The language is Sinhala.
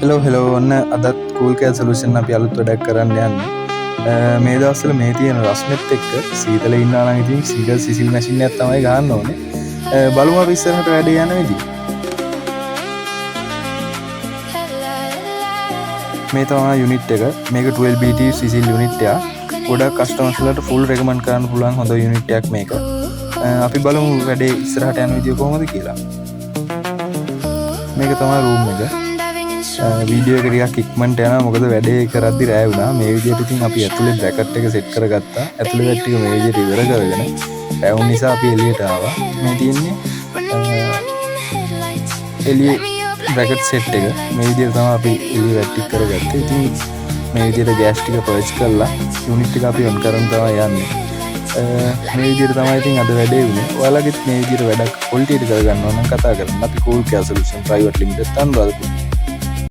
හෙලෝ ඔන්න අදත් කූල් කෑ සොලියුෂන් අපි අලුත් වැඩක් කරන්න යන්නේ. මේ දවස්වල මේ තියෙන රස්නෙත් එක්ක සීතල ඉන්නවා නම් ඉතින් සීගල් සිසිල් මැෂින් එකක් තමයි ගහන්න ඕනේ. බලමු අපි ඉස්සරහට වැඩේ යන විදිහ. මේ තමයි යුනිට් එක. මේක 12BT සිසිල් යුනිට් එකක්. ගොඩක් කස්ටමර්ස් වලට ෆුල් රෙකමන්ඩ් කරන්න පුළුවන් හොඳ යුනිට් එකක් මේක. අපි බලමු වැඩේ ඉස්සරහට යන විදිහ කොහොමද කියලා. මේක තමයි රූම් එක. වීඩියෝ එක ටිකක් ඉක්මනට යනවා මොකද වැඩේ කරද්දි රෑ වුණා. මේ විදිහට ඉතින් අපි ඇතුලේ බ්‍රැකට් එක සෙට් කරගත්තා. ඇතුලේ වැට් ටික මේ විදිහට ඉවර කරගෙන රෑ වුණ නිසා අපි එළියට ආවා. මේ තියෙන්නේ එළියේ බ්‍රැකට් සෙට් එක. මේ විදිහට තමයි අපි එළියේ වැට් ටික කරගත්තේ. ඉතින් මේ විදිහට ගෑස් ටික පර්ච් කරලා යුනිට් එක අපි ඔන් කරන් තමයි යන්නේ. මේ විදිහට තමයි ඉතින් අද වැඩේ වුණේ. ඔයාලගෙත් මේ විදිහට වැඩක් ක්වොලිටි එක කරගන්න ඕන නම් කතා කරන්න. අපි කූල් කෑ සොලියුෂන් ප්‍රයිවට් ලිමිටඩ් අනුරාධපුර